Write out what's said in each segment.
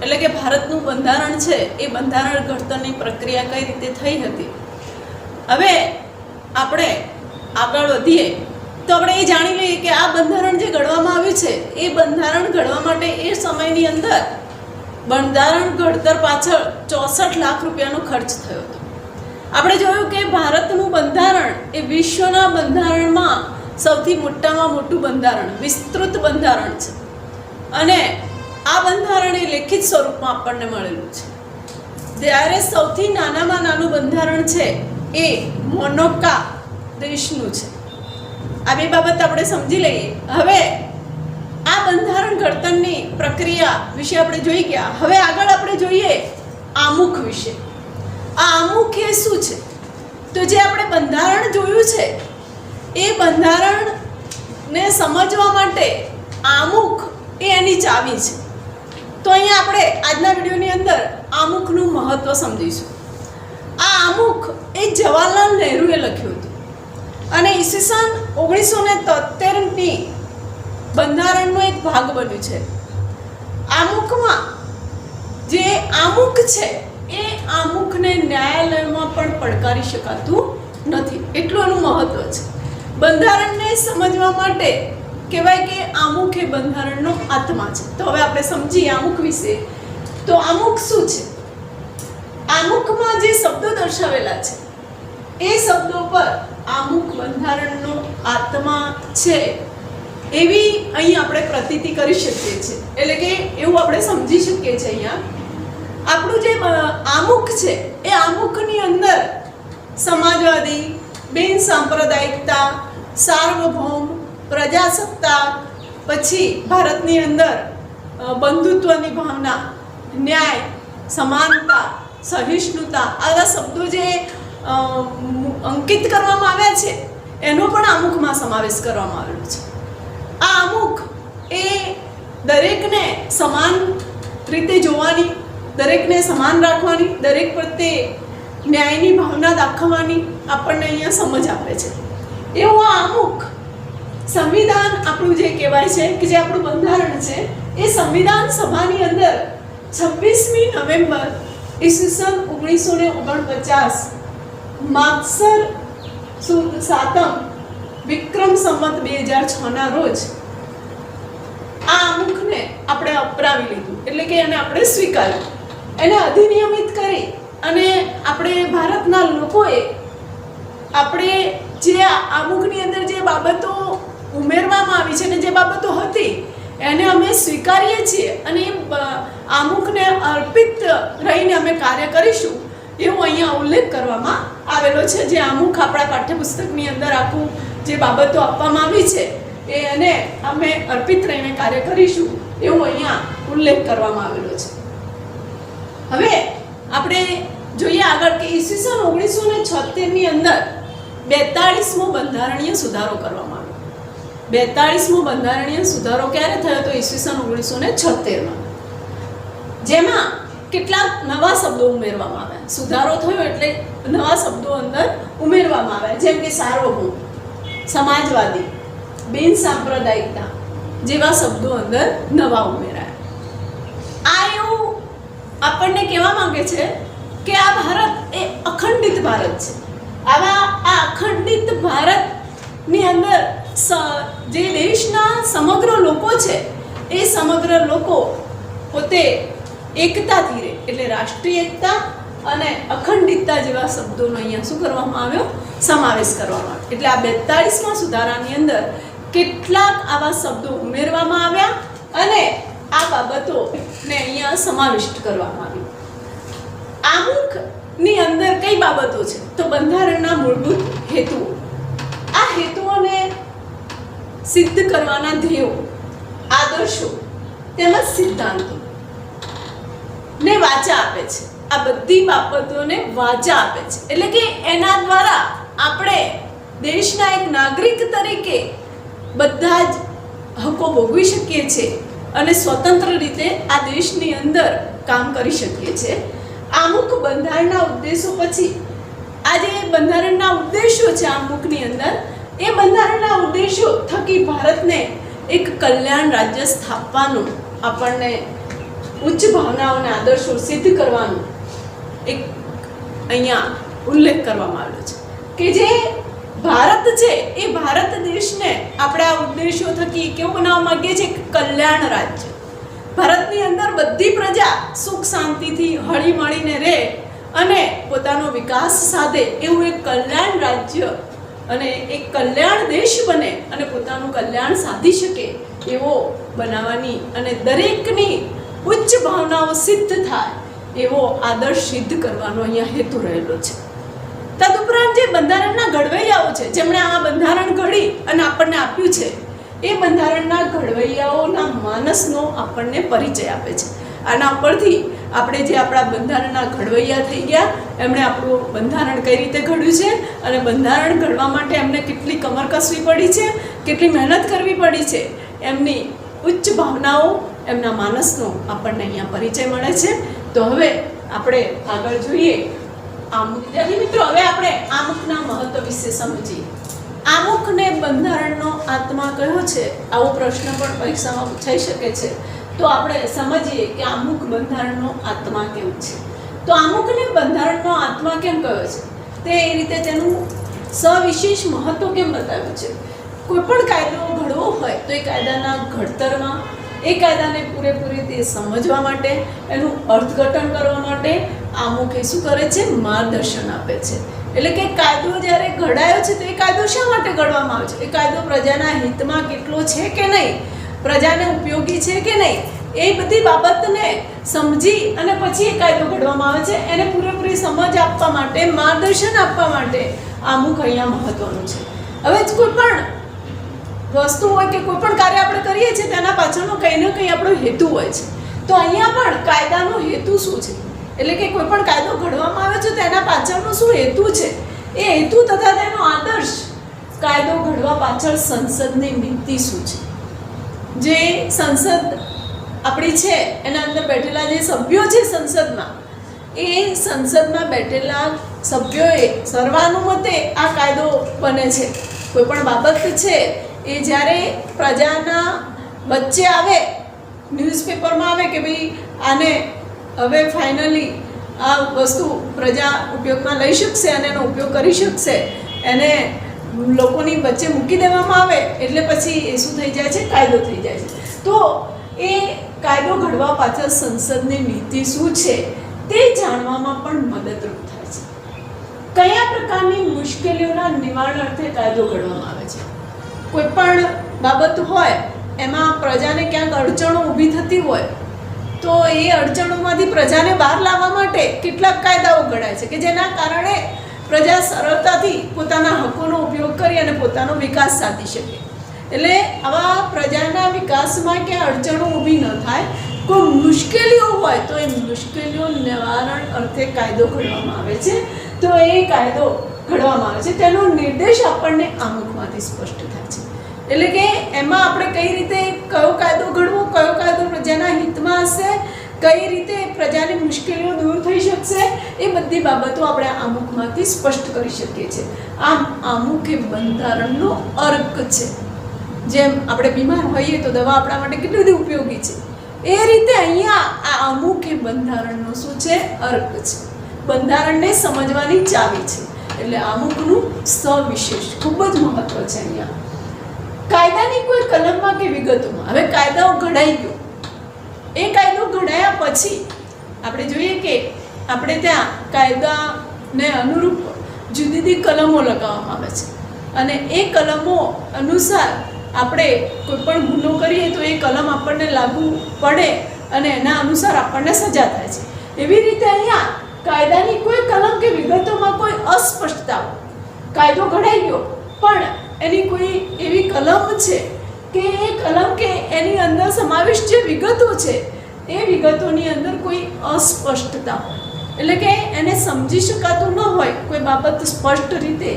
એટલે કે ભારતનું બંધારણ છે એ બંધારણ ઘડતરની પ્રક્રિયા કઈ રીતે થઈ હતી. હવે આપણે આગળ વધીએ તો આપણે એ જાણી લઈએ કે આ બંધારણ જે ઘડવામાં આવ્યું છે એ બંધારણ ઘડવા માટે એ સમયની અંદર બંધારણ ઘડતર પાછળ 64 લાખ રૂપિયાનો ખર્ચ થયો હતો. આપણે જોયું કે ભારતનું બંધારણ એ વિશ્વના બંધારણમાં સૌથી મોટામાં મોટું બંધારણ, વિસ્તૃત બંધારણ છે અને આ બંધારણ એ લેખિત સ્વરૂપમાં આપણને મળેલું છે. જ્યારે સૌથી નાનામાં નાનું બંધારણ છે એ મોનાકો દેશનું છે. આ બે બાબત આપણે સમજી લઈએ. હવે આ બંધારણ ઘડતરની પ્રક્રિયા વિશે આપણે જોઈ ગયા. હવે આગળ આપણે જોઈએ આમુખ વિશે. આ આમુખ એ શું છે? તો જે આપણે બંધારણ જોયું છે એ બંધારણને સમજવા માટે આમુખ એ એની ચાવી છે. તો અહીંયા આપણે આજના વિડીયોની અંદર આમુખનું મહત્વ સમજીશું. આ આમુખ એ જવાહરલાલ નહેરુએ લખ્યું હતું અને ઈસવીસન 1973ની બંધારણનો એક ભાગ બન્યું છે. આમુખમાં જે આમુખ છે એ આમુખને ન્યાયાલયમાં પણ પડકારી શકાતું નથી, એટલું એનું મહત્વ છે. બંધારણને સમજવા માટે કહેવાય કે આમુખ એ બંધારણનો આત્મા છે. તો હવે આપણે સમજીએ આમુખ વિશે. તો આમુખ શું છે? આમુખમાં જે શબ્દો દર્શાવેલા છે એ શબ્દો પર આમુખ બંધારણનો આત્મા છે એવી અહીં આપણે પ્રતીતિ કરી શકીએ છીએ. એટલે કે એવું આપણે સમજી શકીએ છીએ. અહીંયા આપણું જે આમુખ છે એ આમુખની અંદર સમાજવાદી, બિન સાંપ્રદાયિકતા, સાર્વભૌમ, પ્રજાસત્તાક, પછી ભારતની અંદર બંધુત્વની ભાવના, ન્યાય, સમાનતા, સહિષ્ણુતા આવા શબ્દો જે અંકિત કરવામાં આવ્યા છે એનો પણ આમુખમાં સમાવેશ કરવામાં આવેલો છે. આ આમુખ એ દરેકને સમાન રીતે જોવાની, દરેકને સમાન રાખવાની, દરેક પ્રત્યે ન્યાયની ભાવના દાખવવાની આપણને અહીંયા સમજ આપે છે. એવું આ આમુખ સંવિધાન આપણું જે કહેવાય છે કે જે આપણું બંધારણ છે એ સંવિધાન સભાની અંદર 26મી નવેમ્બર ઈસવીસન 1949 માગસર સુદ સાતમ વિક્રમ સંવત 2006ના રોજ આ આમુખને આપણે અપનાવી લીધું. એટલે કે એને આપણે સ્વીકાર્યું, એને અધિનિયમિત કરી અને આપણે ભારતના લોકોએ આપણે જે આમુખની અંદર જે બાબતો ઉમેરવામાં આવી છે ને જે બાબતો હતી એને અમે સ્વીકારીએ છીએ અને આમુખને અર્પિત રહીને અમે કાર્ય કરીશું એવું અહીંયા ઉલ્લેખ કરવામાં આવેલો છે. જે આમુખ આપણા પાઠ્યપુસ્તકની અંદર આખું જે બાબતો આપવામાં આવી છે એને અમે અર્પિત રહીને કાર્ય કરીશું એવું અહીંયા ઉલ્લેખ કરવામાં આવેલો છે. હવે આપણે જોઈએ આગળ કે ઈસવીસન 1976ની અંદર 42મો બંધારણીય સુધારો કરવામાં આવ્યો. 42મો બંધારણીય સુધારો ક્યારે થયો? તો ઈસવીસન 1976માં. જેમાં કેટલાક નવા શબ્દો ઉમેરવામાં આવ્યા. સુધારો થયો એટલે નવા શબ્દો અંદર ઉમેરવામાં આવ્યા, જેમ કે સાર્વભૌમ, સમાજવાદી, બિન સાંપ્રદાયિકતા જેવા શબ્દો અંદર નવા ઉમેરાયા. આ એવું આપણને કહેવા માંગે છે કે આ ભારત એ અખંડિત ભારત છે. આવા આ અખંડિત ભારતની અંદર જે દેશના સમગ્ર લોકો છે એ સમગ્ર લોકો પોતે એકતાથી રહે, એટલે રાષ્ટ્રીય એકતા અને અખંડિતતા જેવા શબ્દોનો અહીંયા શું કરવામાં આવ્યો? સમાવેશ કરવામાં આવ્યો. એટલે આ 42મા સુધારાની અંદર કેટલાક આવા શબ્દો ઉમેરવામાં આવ્યા અને આ બાબતોને અહીંયા સમાવિષ્ટ કરવામાં આવી. આમુખની અંદર કઈ બાબતો છે? તો બંધારણના મૂળભૂત હેતુઓ. આ હેતુઓને સિદ્ધ કરવાના ધ્યેયો, આદર્શો તેમજ સિદ્ધાંતો ને વાચા આપે છે. આ બધી બાબતોને વાચા આપે છે. એટલે કે એના દ્વારા આપણે દેશના એક નાગરિક તરીકે બધા જ હકો ભોગવી શકીએ છીએ અને સ્વતંત્ર રીતે આ દેશની અંદર કામ કરી શકીએ છીએ. આમુખ બંધારણના ઉદ્દેશો પછી આ જે બંધારણના ઉદ્દેશો છે આમુખની અંદર એ બંધારણના ઉદ્દેશો થકી ભારતને એક કલ્યાણ રાજ્ય સ્થાપવાનું આપણને ઉચ્ચ ભાવનાઓને આદર્શો સિદ્ધ કરવાનું એક અહીંયા ઉલ્લેખ કરવામાં આવ્યો છે કે જે ભારત છે એ ભારત દેશને આપણે આ ઉદ્દેશો થકી કેવું બનાવવા માંગીએ છીએ? કલ્યાણ રાજ્ય. ભારતની અંદર બધી પ્રજા સુખ શાંતિથી હળી મળીને રહે અને પોતાનો વિકાસ સાધે એવું એક કલ્યાણ રાજ્ય અને એક કલ્યાણ દેશ બને અને પોતાનું કલ્યાણ સાધી શકે એવો બનાવવાની અને દરેકની ઉચ્ચ ભાવનાઓ સિદ્ધ થાય એવો આદર્શ સિદ્ધ કરવાનો અહીંયા હેતુ રહેલો છે. તદુપરાંત જે બંધારણના ઘડવૈયાઓ છે જેમણે આ બંધારણ ઘડી અને આપણને આપ્યું છે એ બંધારણના ઘડવૈયાઓના માનસનો આપણને પરિચય આપે છે. આના ઉપરથી આપણે જે આપણા બંધારણના ઘડવૈયા થઈ ગયા એમણે આપણું બંધારણ કઈ રીતે ઘડ્યું છે અને બંધારણ ઘડવા માટે એમને કેટલી કમર કસવી પડી છે, કેટલી મહેનત કરવી પડી છે, એમની ઉચ્ચ ભાવનાઓ, એમના માનસનો આપણને અહીંયા પરિચય મળે છે. તો હવે આપણે આગળ જોઈએ આમુખ. વિદ્યાર્થી મિત્રો, હવે આપણે આમુખના મહત્વ વિશે સમજીએ. આમુખને બંધારણનો આત્મા કયો છે? આવો પ્રશ્ન પણ પરીક્ષામાં પૂછાઈ શકે છે. તો આપણે સમજીએ કે આમુખ બંધારણનો આત્મા કેવું છે. તો આમુખને બંધારણનો આત્મા કેમ કહ્યો છે? તે એ રીતે તેનું સવિશેષ મહત્વ કેમ બતાવ્યું છે? કોઈ પણ કાયદો ઘડવો હોય તો એ કાયદાના ઘડતરમાં, એ કાયદાને પૂરેપૂરી તે સમજવા માટે, એનું અર્થઘટન કરવા માટે આમુખ એ શું કરે છે? માર્ગદર્શન આપે છે. એટલે કે કાયદો જ્યારે ઘડાયો છે તો એ કાયદો શા માટે ઘડવામાં આવે છે? એ કાયદો પ્રજાના હિતમાં કેટલો છે કે નહીં, પ્રજાને ઉપયોગી છે કે નહીં, એ બધી બાબતને સમજી અને પછી એ કાયદો ઘડવામાં આવે છે. એને પૂરેપૂરી સમજ આપવા માટે, માર્ગદર્શન આપવા માટે આમુખ અહીંયા મહત્વનું છે. હવે કોઈ પણ વસ્તુ હોય કે કોઈ પણ કાર્ય આપણે કરીએ છીએ તેના પાછળનો કંઈ ને કંઈ આપણો હેતુ હોય છે. તો અહીંયા પણ કાયદાનો હેતુ શું છે? એટલે કે કોઈ પણ કાયદો ઘડવામાં આવે છે તો એના પાછળનો શું હેતુ છે? એ હેતુ તથા તેનો આદર્શ, કાયદો ઘડવા પાછળ સંસદની નીતિ શું છે? જે સંસદ આપણી છે એના અંદર બેઠેલા જે સભ્યો છે સંસદમાં, એ સંસદમાં બેઠેલા સભ્યોએ સર્વાનુમતે આ કાયદો બને છે. કોઈ પણ બાબત છે એ જ્યારે પ્રજાના વચ્ચે આવે, ન્યૂઝપેપરમાં આવે કે ભાઈ આને હવે ફાઇનલી આ વસ્તુ પ્રજા ઉપયોગમાં લઈ શકશે અને એનો ઉપયોગ કરી શકશે, એને લોકોની વચ્ચે મૂકી દેવામાં આવે એટલે પછી એ શું થઈ જાય છે? કાયદો થઈ જાય છે. તો એ કાયદો ઘડવા પાછળ સંસદની નીતિ શું છે તે જાણવામાં પણ મદદરૂપ થાય છે. કયા પ્રકારની મુશ્કેલીઓના નિવારણ અર્થે કાયદો ઘડવામાં આવે છે? કોઈ પણ બાબત હોય એમાં પ્રજાને ક્યાંક અડચણો ઊભી થતી હોય તો એ અડચણોમાંથી પ્રજાને બહાર લાવવા માટે કેટલાક કાયદાઓ ઘડાય છે કે જેના કારણે પ્રજા સરળતાથી પોતાના હકોનો ઉપયોગ કરી અને પોતાનો વિકાસ સાધી શકે. એટલે આવા પ્રજાના વિકાસમાં ક્યાં અડચણો ઊભી ન થાય, કોઈ મુશ્કેલીઓ હોય તો એ મુશ્કેલીઓ નિવારણ અર્થે કાયદો ઘડવામાં આવે છે. તો એ કાયદો ઘડવામાં આવે છે તેનો નિર્દેશ આપણને આમુખમાંથી સ્પષ્ટ થાય છે. એટલે કે એમાં આપણે કઈ રીતે કયો કાયદો ઘડવો, કયો કાયદો પ્રજાના હિતમાં હશે, કઈ રીતે પ્રજાની મુશ્કેલીઓ દૂર થઈ શકશે, એ બધી બાબતો આપણે આમુખમાંથી સ્પષ્ટ કરી શકીએ છીએ. આમ આમુખ એ બંધારણનો અર્ક છે. જેમ આપણે બીમાર હોઈએ તો દવા આપણા માટે કેટલી બધી ઉપયોગી છે, એ રીતે અહીંયા આ આમુખ એ બંધારણનો શું છે? અર્ક છે. બંધારણને સમજવાની ચાવી છે. એટલે આમુખનું સવિશેષ ખૂબ જ મહત્વ છે. અહીંયા કાયદાની કોઈ કલમમાં કે વિગતોમાં, હવે કાયદાઓ ઘડાઈ ગયો, એ કાયદો ઘડાયા પછી આપણે જોઈએ કે આપણે ત્યાં કાયદાને અનુરૂપ જુદી જુદી કલમો લગાવવામાં આવે છે અને એ કલમો અનુસાર આપણે કોઈ પણ ગુનો કરીએ તો એ કલમ આપણને લાગુ પડે અને એના અનુસાર આપણને સજા થાય છે. એવી રીતે અહીંયા કાયદાની કોઈ કલમ કે વિગતોમાં કોઈ અસ્પષ્ટતા, કાયદો ઘડાઈ ગયો પણ એની કોઈ એવી કલમ છે કે એ કલમ કે એની અંદર સમાવિષ્ટ જે વિગતો છે એ વિગતોની અંદર કોઈ અસ્પષ્ટતા હોય, એટલે કે એને સમજી શકાતું ન હોય, કોઈ બાબત સ્પષ્ટ રીતે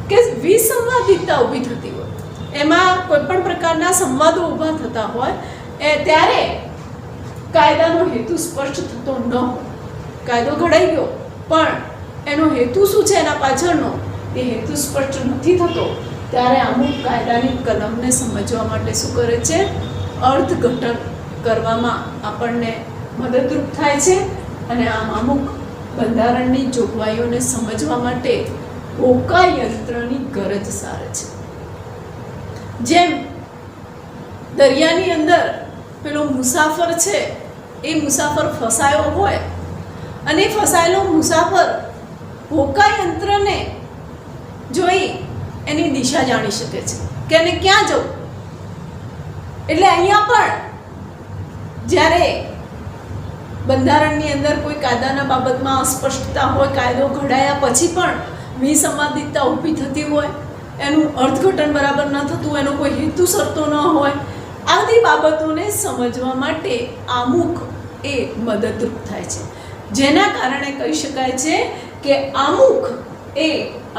કે વિસંવાદિતતા ઊભી થતી હોય, એમાં કોઈ પણ પ્રકારના સંવાદો ઊભા થતા હોય ત્યારે કાયદાનો હેતુ સ્પષ્ટ થતો ન હોય. કાયદો ઘડાઈ ગયો પણ એનો હેતુ શું છે, એના પાછળનો એ હેતુ સ્પષ્ટ નથી થતો, ત્યારે અમુક કાયદાની કલમને સમજવા માટે શું કરે છે? અર્થઘટન કરવામાં આપણને મદદરૂપ થાય છે અને આમ અમુક બંધારણની જોગવાઈઓને સમજવા માટે હોકાયંત્રની ગરજ સારે છે. જેમ દરિયાની અંદર પેલો મુસાફર છે, એ મુસાફર ફસાયો હોય અને ફસાયેલો મુસાફર હોકાયંત્રને જોઈ એની દિશા જાણી શકે છે કે એને ક્યાં જવું. એટલે અહીંયા પણ જ્યારે બંધારણની અંદર કોઈ કાયદાના બાબતમાં અસ્પષ્ટતા હોય, કાયદો ઘડાયા પછી પણ વિસંવાદિતતા ઊભી થતી હોય, એનું અર્થઘટન બરાબર ન થતું, એનો કોઈ હેતુ સરતો ન હોય, આ બધી બાબતોને સમજવા માટે આમુખ એ મદદરૂપ થાય છે. જેના કારણે કહી શકાય છે કે આમુખ એ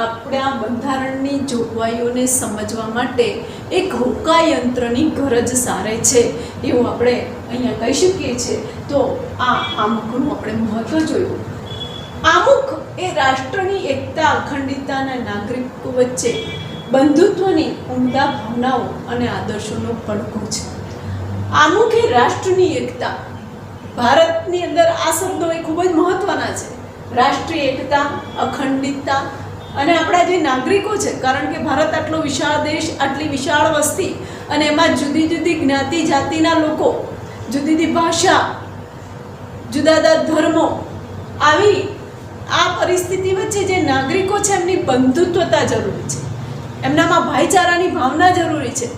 આપણા બંધારણની જોગવાઈઓને સમજવા માટે એક હોકાયંત્રની ગરજ સારે છે એવું આપણે અહીંયા કહી શકીએ છીએ. તો આ આમુખનું આપણે મહત્વ જોયું. આમુખ એ રાષ્ટ્રની એકતા, અખંડિતતા અને નાગરિકો વચ્ચે બંધુત્વની ઉમદા ભાવનાઓ અને આદર્શોનો પડઘો છે. આમુખ એ રાષ્ટ્રની એકતા. ભારતની અંદર આ શબ્દો એ ખૂબ જ મહત્વના છે. રાષ્ટ્રીય એકતા, અખંડિતતા અને આપણા જે નાગરિકો છે, કારણ કે ભારત આટલો વિશાળ દેશ, આટલી વિશાળ વસ્તી અને એમાં જુદી જુદી જ્ઞાતિ જાતિના લોકો, જુદી જુદી ભાષા, જુદા જુદા ધર્મો, આવી આ પરિસ્થિતિ વચ્ચે જે નાગરિકો છે એમની બંધુત્વતા જરૂરી છે, એમનામાં ભાઈચારાની ભાવના જરૂરી છે.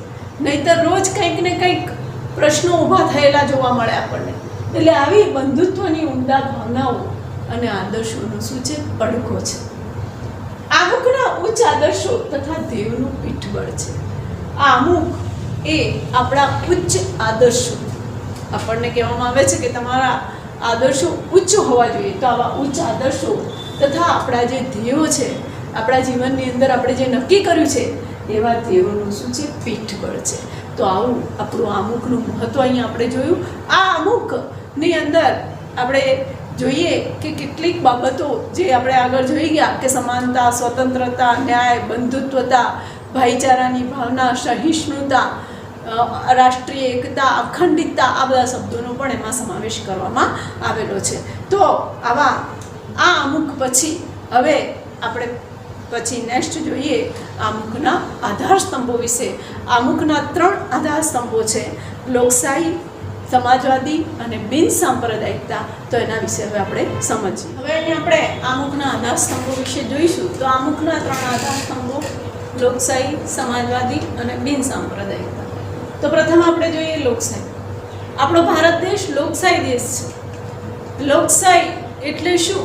નહીંતર રોજ કંઈક ને કંઈક પ્રશ્નો ઊભા થયેલા જોવા મળે આપણને. એટલે આવી બંધુત્વની ઉમદા ભાવનાઓ અને આદર્શોનો શું છે? પડઘો છે. આમુખના ઉચ્ચ આદર્શો તથા ધ્યેયોનું પીઠબળ છે. આ આમુખ એ આપણા ઉચ્ચ આદર્શો, આપણને કહેવામાં આવે છે કે તમારા આદર્શો ઉચ્ચ હોવા જોઈએ. તો આવા ઉચ્ચ આદર્શો તથા આપણા જે ધ્યેયો છે, આપણા જીવનની અંદર આપણે જે નક્કી કર્યું છે એવા ધ્યેયોનું શું છે? પીઠબળ છે. તો આવું આપણું આમુખનું મહત્વ અહીંયા આપણે જોયું. આ આમુખની અંદર આપણે જોઈએ કે કેટલીક બાબતો જે આપણે આગળ જોઈ ગયા કે સમાનતા, સ્વતંત્રતા, ન્યાય, બંધુત્વતા, ભાઈચારાની ભાવના, સહિષ્ણુતા, રાષ્ટ્રીય એકતા, અખંડિતતા, આ બધા શબ્દોનો પણ એમાં સમાવેશ કરવામાં આવેલો છે. તો આવા આ આમુખ પછી હવે આપણે પછી નેક્સ્ટ જોઈએ આમુખના આધાર સ્તંભો વિશે. આમુખના 3 આધાર સ્તંભો છે: લોકશાહી, સમાજવાદી અને બિન સાંપ્રદાયિકતા. તો એના વિશે હવે આપણે સમજીએ. હવે અહીંયા આપણે આમુખના આધાર સ્તંભો વિશે જોઈશું. તો આમુખના 3 આધાર સ્તંભો લોકશાહી, સમાજવાદી અને બિન સાંપ્રદાયિકતા. તો પ્રથમ આપણે જોઈએ લોકશાહી. આપણો ભારત દેશ લોકશાહી દેશ છે. લોકશાહી એટલે શું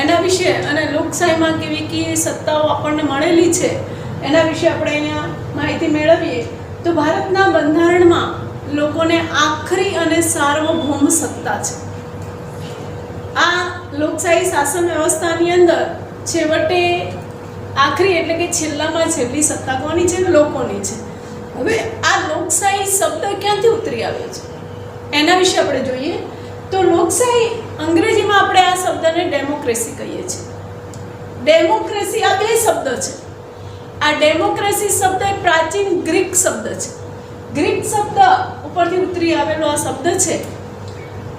એના વિશે અને લોકશાહીમાં કેવી કેવી સત્તાઓ આપણને મળેલી છે એના વિશે આપણે અહીંયા માહિતી મેળવીએ. તો ભારતના બંધારણમાં લોકોને આખરી અને સાર્વભૌમ સત્તા છે. આ લોકશાહી શાસન વ્યવસ્થાની અંદર છેવટે આખરી એટલે કે છેલ્લામાં છેલ્લી સત્તા કોની છે? લોકોની છે. હવે આ લોકશાહી શબ્દ ક્યાંથી ઉતરી આવ્યો છે એના વિશે આપણે જોઈએ. તો લોકશાહી અંગ્રેજીમાં આપણે આ શબ્દને ડેમોક્રેસી કહીએ છીએ. ડેમોક્રેસી આ 2 શબ્દ છે. આ ડેમોક્રેસી શબ્દ એ પ્રાચીન ગ્રીક શબ્દ છે. ગ્રીક શબ્દ ઉપરથી ઉતરી આવેલો આ શબ્દ છે.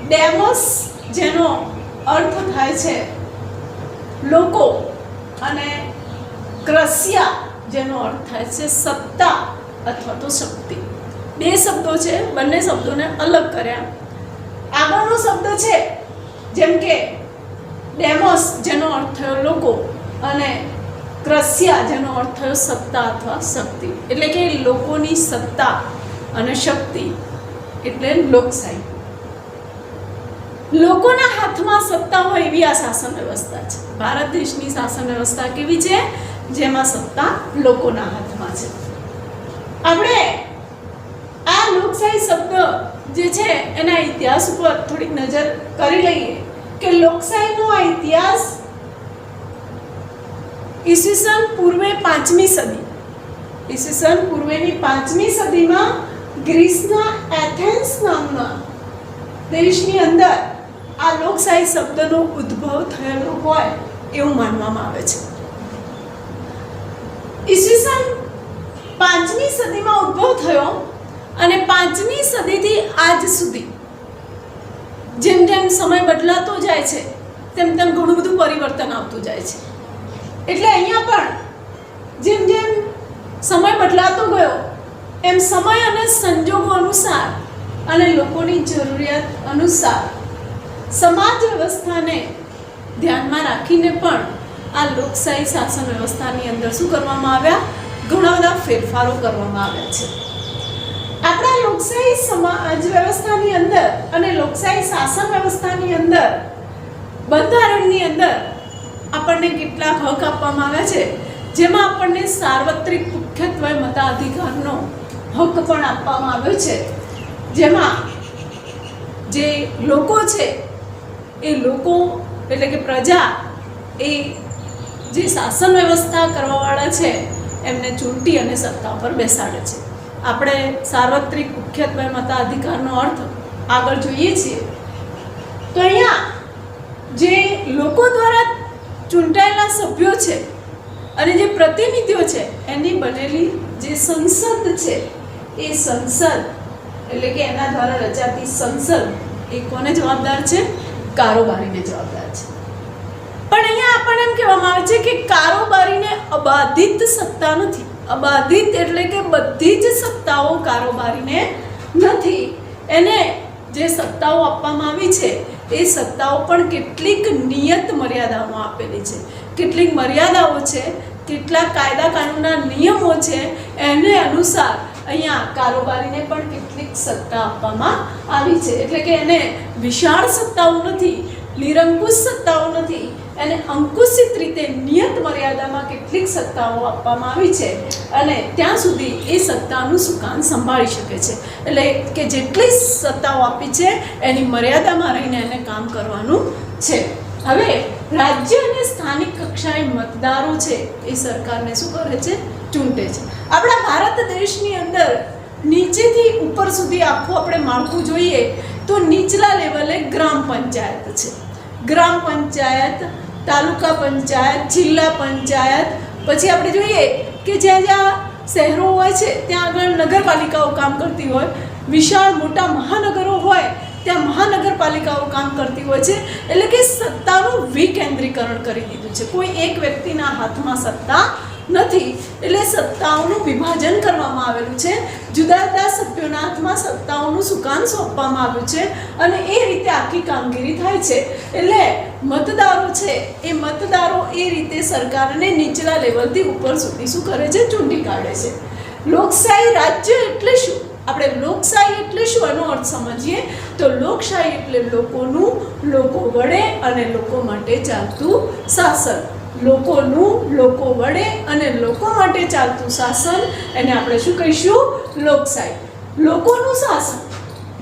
ડેમોસ જેનો અર્થ થાય છે લોકો અને ક્રસ્યા જેનો અર્થ થાય છે સત્તા અથવા તો શક્તિ. 2 શબ્દો છે, બંને શબ્દોને અલગ કર્યા. આગળનો શબ્દ છે જેમ કે ડેમોસ જેનો અર્થ થયો લોકો અને ક્રસ્યા જેનો અર્થ થયો સત્તા અથવા શક્તિ. એટલે કે લોકોની સત્તા અને શક્તિ એટલે લોકશાહી. લોકોના હાથમાં સત્તા હોય એવી આ શાસન વ્યવસ્થા છે. ભારત દેશની શાસન વ્યવસ્થા કેવી છે? જેમાં સત્તા લોકોના હાથમાં છે. આપણે આ લોકશાહી શબ્દ જે છે એના ઇતિહાસ ઉપર થોડીક નજર કરી લઈએ કે લોકશાહીનો આ ઇતિહાસ ઈસવીસન પૂર્વે 5મી સદી, ઈસવીસન પૂર્વેની 5મી સદીમાં ગ્રીસના એથેન્સ નામના દેશની અંદર આ લોકશાહી શબ્દનો ઉદ્ભવ થયેલો હોય એવું માનવામાં આવે છે. ઈસવીસન 5મી સદીમાં ઉદ્ભવ થયો અને 5મી સદીથી આજ સુધી જેમ જેમ સમય બદલાતો જાય છે તેમ તેમ ઘણું બધું પરિવર્તન આવતું જાય છે. એટલે અહીંયા પણ જેમ જેમ સમય બદલાતો ગયો એમ સમય અને સંજોગો અનુસાર અને લોકોની જરૂરિયાત અનુસાર સમાજ વ્યવસ્થાને ધ્યાનમાં રાખીને પણ આ લોકશાહી શાસન વ્યવસ્થાની અંદર શું કરવામાં આવ્યા? ઘણા બધા ફેરફારો કરવામાં આવ્યા છે. આપણા લોકશાહી સમાજ વ્યવસ્થાની અંદર અને લોકશાહી શાસન વ્યવસ્થાની અંદર બંધારણની અંદર આપણને કેટલાક હક આપવામાં આવ્યા છે, જેમાં આપણને સાર્વત્રિક મુખ્યત્વે મતાધિકારનો હક પણ આપવામાં આવ્યો છે. જેમાં જે લોકો છે એ લોકો એટલે કે પ્રજા એ જે શાસન વ્યવસ્થા કરવાવાળા છે એમને ચૂંટી અને સત્તા પર બેસાડે છે. આપણે સાર્વત્રિક મુખ્યત્વે મતાધિકારનો અર્થ આગળ જોઈએ છીએ તો અહીંયા જે લોકો દ્વારા ચૂંટાયેલા સભ્યો છે અને જે પ્રતિનિધિઓ છે એની બનેલી જે સંસદ છે એ સંસદ એટલે કે એના દ્વારા રચાતી સંસદ એ કોને જવાબદાર છે? કારોબારીને જવાબદાર છે. પણ અહીંયા આપણને એમ કહેવામાં આવે છે કે કારોબારીને અબાધિત સત્તા નથી. અબાધિત એટલે કે બધી જ સત્તાઓ કારોબારીને નથી. એને જે સત્તાઓ આપવામાં આવી છે એ સત્તાઓ પણ કેટલીક નિયત મર્યાદામાં આપેલી છે. કેટલીક મર્યાદાઓ છે, કેટલાક કાયદા કાનૂનના નિયમો છે, એને અનુસાર અહીંયા કારોબારીને પણ કેટલીક સત્તા આપવામાં આવી છે. એટલે કે એને વિશાળ સત્તાઓ નથી, નિરંકુશ સત્તાઓ નથી, એને અંકુશિત રીતે નિયત મર્યાદામાં કેટલીક સત્તાઓ આપવામાં આવી છે અને ત્યાં સુધી એ સત્તાનું સુકાન સંભાળી શકે છે. એટલે કે જેટલી સત્તાઓ આપી છે એની મર્યાદામાં રહીને એને કામ કરવાનું છે. હવે રાજ્ય અને સ્થાનિક કક્ષાએ મતદારો છે એ સરકારને શું કરે છે? ચૂંટે છે. આપણા ભારત દેશની અંદર નીચેથી ઉપર સુધી આખું આપણે માળખું જોઈએ તો નીચલા લેવલે ગ્રામ પંચાયત છે. ગ્રામ પંચાયત, તાલુકા પંચાયત, જિલ્લા પંચાયત, પછી આપણે જોઈએ કે જ્યાં જ્યાં શહેરો હોય છે ત્યાં આગળ નગરપાલિકાઓ કામ કરતી હોય, વિશાળ મોટા મહાનગરો હોય ત્યાં મહાનગરપાલિકાઓ કામ કરતી હોય છે. એટલે કે સત્તાનું વિકેન્દ્રીકરણ કરી દીધું છે. કોઈ એક વ્યક્તિના હાથમાં સત્તા નથી. એટલે સત્તાઓનું વિભાજન કરવામાં આવેલું છે. જુદા જુદા સભ્યોના હાથમાં સત્તાઓનું સુકાન સોંપવામાં આવ્યું છે અને એ રીતે આખી કામગીરી થાય છે. એટલે મતદારો છે એ મતદારો એ રીતે સરકારને નીચલા લેવલથી ઉપર સુધી શું કરે છે? ચૂંટી કાઢે છે. લોકશાહી રાજ્ય એટલે શું? આપણે લોકશાહી એટલે શું એનો અર્થ સમજીએ તો લોકશાહી એટલે લોકોનું, લોકો વડે અને લોકો માટે ચાલતું શાસન. લોકોનું, લોકો વડે અને લોકો માટે ચાલતું શાસન એને આપણે શું કહીશું? લોકશાહી. લોકોનું શાસન,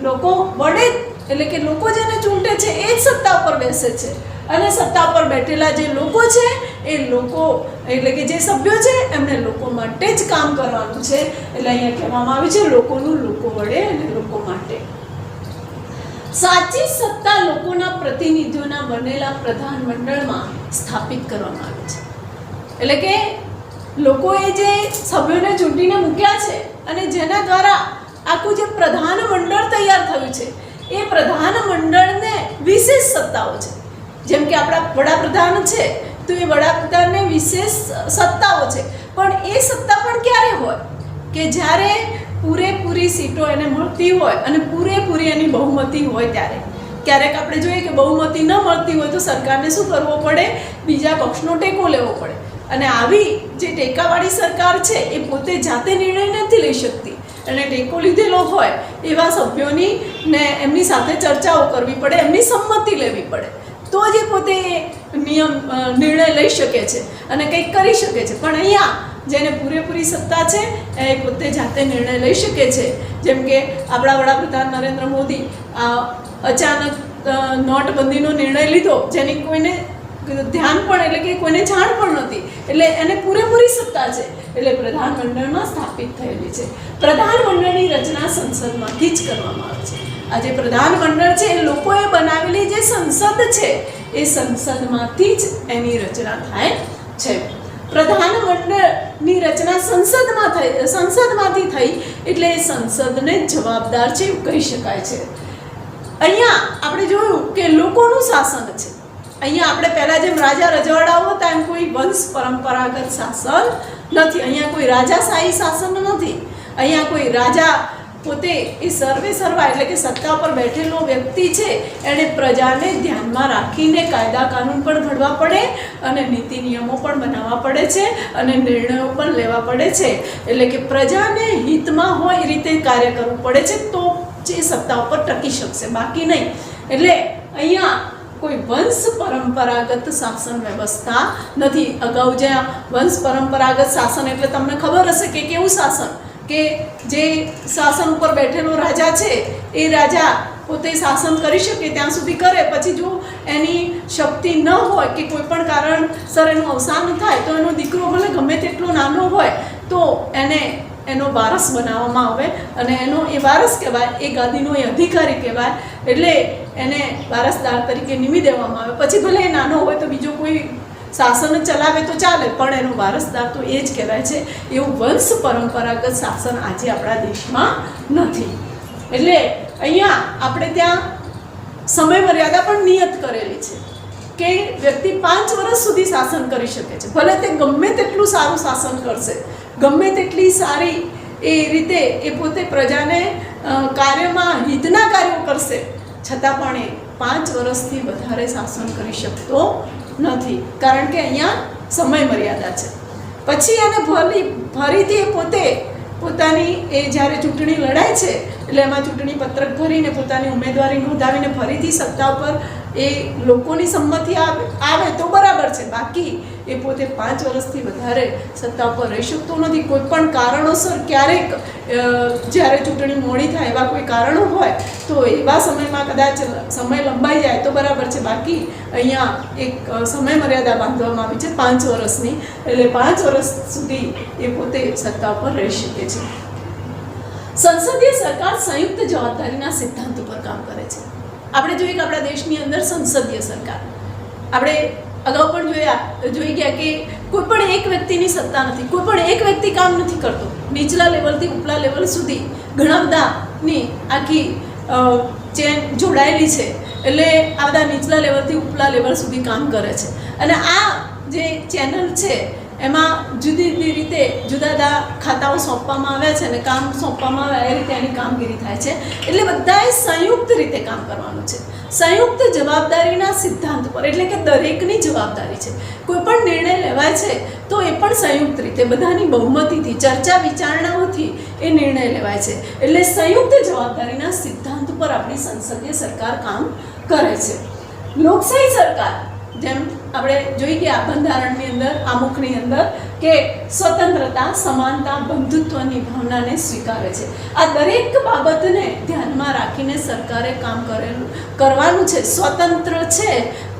લોકો વડે એટલે કે લોકો જેને ચૂંટે છે એ જ સત્તા પર બેસે છે અને સત્તા પર બેઠેલા જે લોકો છે એ લોકો એટલે કે જે સભ્યો છે એમને લોકો માટે જ કામ કરવાનું છે. એટલે અહીંયા કહેવામાં આવે છે લોકોનું, લોકો વડે અને લોકો માટે. સાચી સત્તા લોકોના પ્રતિનિધિઓના બનેલા પ્રધાનમંડળમાં સ્થાપિત કરવામાં આવી છે. એટલે કે લોકોએ જે સભ્યોને ચૂંટીને મૂક્યા છે અને જેના દ્વારા આખું જે પ્રધાનમંડળ તૈયાર થયું છે એ પ્રધાનમંડળને વિશેષ સત્તાઓ છે. જેમ કે આપણા વડાપ્રધાન છે તો એ વડાપ્રધાનને વિશેષ સત્તાઓ છે. પણ એ સત્તા પણ ક્યારે હોય? કે જ્યારે પૂરેપૂરી સીટો એને મળતી હોય અને પૂરેપૂરી એની બહુમતી હોય ત્યારે. ક્યારેક આપણે જોઈએ કે બહુમતી ન મળતી હોય તો સરકારને શું કરવો પડે? બીજા પક્ષનો ટેકો લેવો પડે. અને આવી જે ટેકાવાળી સરકાર છે એ પોતે જાતે નિર્ણય નથી લઈ શકતી અને ટેકો લીધેલો હોય એવા સભ્યોની ને એમની સાથે ચર્ચાઓ કરવી પડે, એમની સંમતિ લેવી પડે તો જ એ પોતે નિર્ણય લઈ શકે છે અને કંઈક કરી શકે છે. પણ અહીંયા જેને પૂરેપૂરી સત્તા છે એ પોતે જાતે નિર્ણય લઈ શકે છે. જેમ કે આપણા વડાપ્રધાન નરેન્દ્ર મોદી અચાનક નોટબંધીનો નિર્ણય લીધો જેની કોઈને ધ્યાન પણ એટલે કે કોઈને જાણ પણ નથી. એટલે એને પૂરેપૂરી સત્તા છે. એટલે પ્રધાનમંડળમાં સ્થાપિત થયેલી છે. પ્રધાનમંડળની રચના સંસદમાંથી જ કરવામાં આવે છે. આ જે પ્રધાનમંડળ છે એ લોકોએ બનાવેલી જે સંસદ છે એ સંસદમાંથી જ એની રચના થાય છે. પ્રધાનમંડળની રચના સંસદમાંથી થઈ એટલે સંસદને જવાબદાર છે એવું કહી શકાય છે. અહીંયા આપણે જોયું કે લોકોનું શાસન છે. અહીંયા આપણે પહેલાં જેમ રાજા રજવાડાઓ હતા એમ કોઈ વંશ પરંપરાગત શાસન નથી. અહીંયા કોઈ રાજાશાહી શાસન નથી. અહીંયા કોઈ રાજા પોતે એ સર્વે સર્વા એટલે કે સત્તા પર બેઠેલો વ્યક્તિ છે એણે પ્રજાને ધ્યાનમાં રાખીને કાયદા કાનૂન પણ ઘડવા પડે અને નીતિ નિયમો પણ બનાવવા પડે છે અને નિર્ણયો પણ લેવા પડે છે. એટલે કે પ્રજાને હિતમાં હોય એ રીતે કાર્ય કરવું પડે છે તો જે સત્તા ઉપર ટકી શકશે, બાકી નહીં. એટલે અહીંયા કોઈ વંશ પરંપરાગત શાસન વ્યવસ્થા નથી. અગાઉ જ્યાં વંશ પરંપરાગત શાસન એટલે તમને ખબર હશે કે કેવું શાસન, કે જે શાસન ઉપર બેઠેલો રાજા છે એ રાજા પોતે શાસન કરી શકે ત્યાં સુધી કરે, પછી જો એની શક્તિ ન હોય કે કોઈ પણ કારણસર એનું અવસાન થાય તો એનો દીકરો ભલે ગમે તેટલો નાનો હોય તો એનો વારસ બનાવવામાં આવે અને એનો એ વારસ કહેવાય, એ ગાદીનો એ અધિકારી કહેવાય. એટલે એને વારસદાર તરીકે નિમી દેવામાં આવે. પછી ભલે એ નાનો હોય તો બીજો કોઈ શાસન ચલાવે તો ચાલે, પણ એનો વારસદાર તો એ જ કહેવાય છે. એવું વંશ પરંપરાગત શાસન આજે આપણા દેશમાં નથી. એટલે અહીંયા આપણે ત્યાં સમય મર્યાદા પણ નિયત કરેલી છે કે વ્યક્તિ 5 વર્ષ સુધી શાસન કરી શકે છે. ભલે તે ગમે તેટલું સારું શાસન કરશે, ગમે તેટલી સારી એ રીતે એ પોતે પ્રજાને કાર્યમાં હિતના કાર્યો કરશે, છતાં પણ એ 5 વર્ષથી વધારે શાસન કરી શકતો નથી, કારણ કે અહીંયા સમય મર્યાદા છે. પછી એને ફરીથી પોતે પોતાની એ જ્યારે ચૂંટણી લડાય છે એટલે એમાં ચૂંટણી પત્રક ભરીને પોતાની ઉમેદવારી નોંધાવીને ફરીથી સત્તા ઉપર એ લોકોની સંમતિ આવે તો બરાબર છે, બાકી એ પોતે 5 વર્ષથી વધારે સત્તા ઉપર રહી શકતો નથી. કોઈ પણ કારણોસર ક્યારેક જ્યારે ચૂંટણી મોડી થાય એવા કોઈ કારણો હોય તો એવા સમયમાં કદાચ સમય લંબાઈ જાય તો બરાબર છે, બાકી અહીંયા એક સમય મર્યાદા બાંધવામાં આવી છે 5 વર્ષની. એટલે 5 વર્ષ સુધી એ પોતે સત્તા ઉપર રહી શકે છે. સંસદીય સરકાર સંયુક્ત જવાબદારીના સિદ્ધાંત ઉપર કામ કરે છે. આપણે જોઈએ કે આપણા દેશની અંદર સંસદીય સરકાર, આપણે અગાઉ પણ જોઈ ગયા કે કોઈ પણ એક વ્યક્તિની સત્તા નથી, કોઈ પણ એક વ્યક્તિ કામ નથી કરતો. નીચલા લેવલથી ઉપલા લેવલ સુધી ઘણા બધાની આખી ચેન જોડાયેલી છે. એટલે આ બધા નીચલા લેવલથી ઉપલા લેવલ સુધી કામ કરે છે. અને આ જે ચેનલ છે એમાં જુદી જુદી રીતે જુદા જુદા ખાતાઓ સોંપવામાં આવ્યા છે અને કામ સોંપવામાં આવે એ રીતે એની કામગીરી થાય છે. એટલે બધાએ સંયુક્ત રીતે કામ કરવાનું છે, સંયુક્ત જવાબદારીના સિદ્ધાંત પર. એટલે કે દરેકની જવાબદારી છે. કોઈ પણ નિર્ણય લેવાય છે તો એ પણ સંયુક્ત રીતે બધાની બહુમતીથી ચર્ચા વિચારણાઓથી એ નિર્ણય લેવાય છે. એટલે સંયુક્ત જવાબદારીના સિદ્ધાંત પર આપણી સંસદીય સરકાર કામ કરે છે. લોકશાહી સરકાર જેમ આપણે જોઈ ગયા બંધારણની અંદર આમુખની અંદર કે સ્વતંત્રતા, સમાનતા, બંધુત્વની ભાવનાને સ્વીકારે છે. આ દરેક બાબતને ધ્યાનમાં રાખીને સરકારે કામ કરવાનું છે. સ્વતંત્ર છે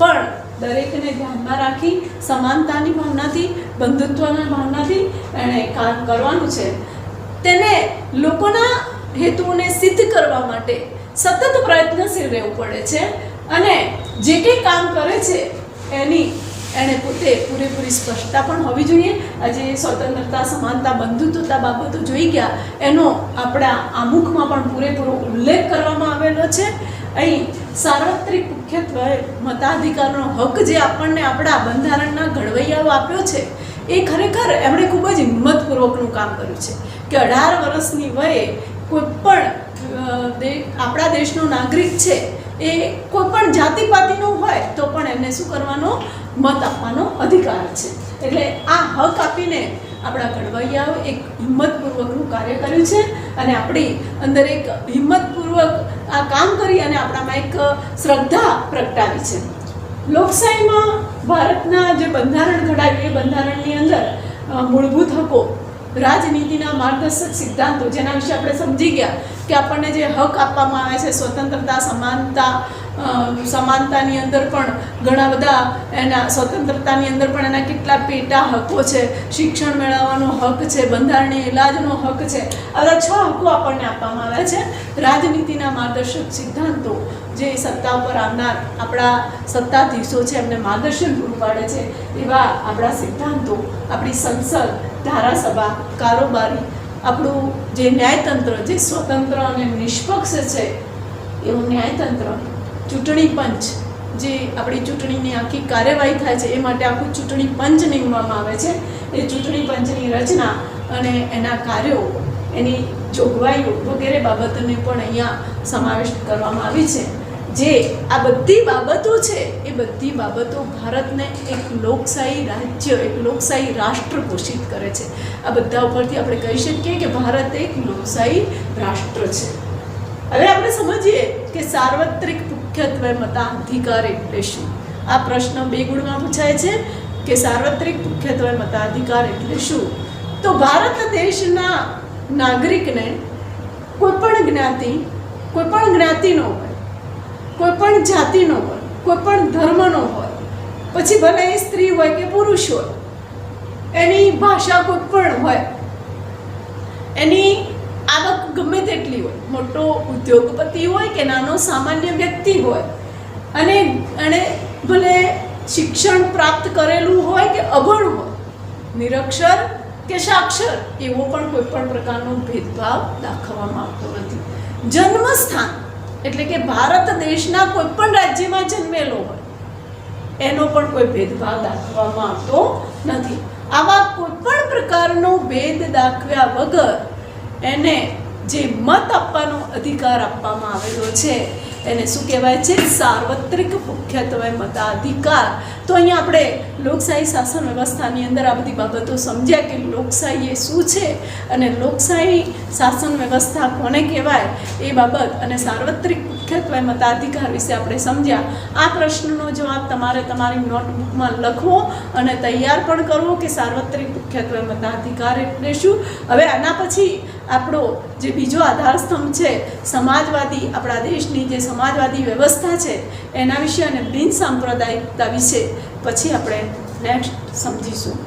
પણ દરેકને ધ્યાનમાં રાખી સમાનતાની ભાવનાથી, બંધુત્વના ભાવનાથી એણે કામ કરવાનું છે. તેને લોકોના હેતુઓને સિદ્ધ કરવા માટે સતત પ્રયત્નશીલ રહેવું પડે છે અને જે કંઈ કામ કરે છે એણે પોતે પૂરેપૂરી સ્પષ્ટતા પણ હોવી જોઈએ. આજે સ્વતંત્રતા, સમાનતા, બંધુત્વતા બાબતો જોઈ ગયા, એનો આપણા આમુખમાં પણ પૂરેપૂરો ઉલ્લેખ કરવામાં આવેલો છે. અહીં સાર્વત્રિક મુખ્યત્વે મતાધિકારનો હક જે આપણને આપણા બંધારણના ઘડવૈયાઓ આપ્યો છે એ ખરેખર એમણે ખૂબ જ હિંમતપૂર્વકનું કામ કર્યું છે કે 18 વર્ષની વયે કોઈ પણ આપણા દેશનો નાગરિક છે એ કોઈ પણ જાતિપાતિનો હોય તો પણ એમને શું કરવાનો, મત આપવાનો અધિકાર છે. એટલે આ હક આપીને આપણા ઘડવૈયાઓ એક હિંમતપૂર્વકનું કાર્ય કર્યું છે અને આપણી અંદર એક હિંમતપૂર્વક આ કામ કરી અને આપણામાં એક શ્રદ્ધા પ્રગટાવી છે. લોકશાહીમાં ભારતના જે બંધારણ ઘડાયું એ બંધારણની અંદર મૂળભૂત હકો, રાજનીતિના માર્ગદર્શક સિદ્ધાંતો જેના વિશે આપણે સમજી ગયા કે આપણને જે હક આપવામાં આવે છે સ્વતંત્રતા, સમાનતાની અંદર પણ ઘણા બધા એના સ્વતંત્રતાની અંદર પણ એના કેટલા પેટા હકો છે. શિક્ષણ મેળવવાનો હક છે, બંધારણીય ઇલાજનો હક છે. આવા 6 હકો આપણને આપવામાં આવ્યા છે. રાજનીતિના માર્ગદર્શક સિદ્ધાંતો જે સત્તા ઉપર આવનાર આપણા સત્તાધીશો છે એમને માર્ગદર્શન પૂરું પાડે છે. એવા આપણા સિદ્ધાંતો આપણી સંસદ, ધારાસભા, કારોબારી, આપણું જે ન્યાયતંત્ર જે સ્વતંત્ર અને નિષ્પક્ષ છે એવું ન્યાયતંત્ર, ચૂંટણી પંચ, જે આપણી ચૂંટણીની આખી કાર્યવાહી થાય છે એ માટે આખું ચૂંટણી પંચ નીમવામાં આવે છે. એ ચૂંટણી પંચની રચના અને એના કાર્યો, એની જોગવાઈઓ વગેરે બાબતોને પણ અહીંયા સમાવેશ કરવામાં આવી છે. જે આ બધી બાબતો છે એ બધી બાબતો ભારતને એક લોકશાહી રાજ્ય, એક લોકશાહી રાષ્ટ્ર ઘોષિત કરે છે. આ બધા ઉપરથી આપણે કહી શકીએ કે ભારત એક લોકશાહી રાષ્ટ્ર છે. હવે આપણે સમજીએ કે સાર્વત્રિક મુખ્યત્વે મતાધિકાર એટલે શું. આ પ્રશ્ન 2 ગુણમાં પૂછાય છે કે સાર્વત્રિક મુખ્યત્વે મતાધિકાર એટલે શું. તો ભારત દેશના નાગરિકને કોઈ પણ જ્ઞાતિનો હોય, કોઈ પણ જાતિનો હોય, કોઈ પણ ધર્મનો હોય, પછી ભલે એ સ્ત્રી હોય કે પુરુષ હોય, એની ભાષા કોઈ પણ હોય, એની આવક ગમે તેટલી હોય, મોટો ઉદ્યોગપતિ હોય કે નાનો સામાન્ય વ્યક્તિ હોય, અને એણે ભલે શિક્ષણ પ્રાપ્ત કરેલું હોય કે અભણ હોય, નિરક્ષર કે સાક્ષર, એવો પણ કોઈ પણ પ્રકારનો ભેદભાવ દાખવવામાં આવતો નથી. જન્મસ્થાન એટલે કે ભારત દેશના કોઈ પણ રાજ્યમાં જન્મેલો હોય એનો પણ કોઈ ભેદભાવ દાખવવામાં આવતો નથી. આવા કોઈ પણ પ્રકારનો ભેદ દાખવ્યા વગર એને જે મત આપવાનો અધિકાર આપવામાં આવેલો છે એને શું કહેવાય છે? સાર્વત્રિક મુખ્યત્વે મતાધિકાર. તો અહીંયા આપણે લોકશાહી શાસન વ્યવસ્થાની અંદર આ બધી બાબતો સમજ્યા કે લોકશાહી એ શું છે અને લોકશાહી શાસન વ્યવસ્થા કોને કહેવાય એ બાબત, અને સાર્વત્રિક મુખ્યત્વે મતાધિકાર વિશે આપણે સમજ્યા. આ પ્રશ્નનો જવાબ તમારે તમારી નોટબુકમાં લખવો અને તૈયાર પણ કરવો કે સાર્વત્રિક મુખ્યત્વે મતાધિકાર એટલે શું. હવે આના પછી આપણો જે બીજો આધારસ્તંભ છે સમાજવાદી, આપણા દેશની જે સમાજવાદી વ્યવસ્થા છે એના વિશે અને બિન સાંપ્રદાયિકતા વિશે પછી આપણે નેક્સ્ટ સમજીશું.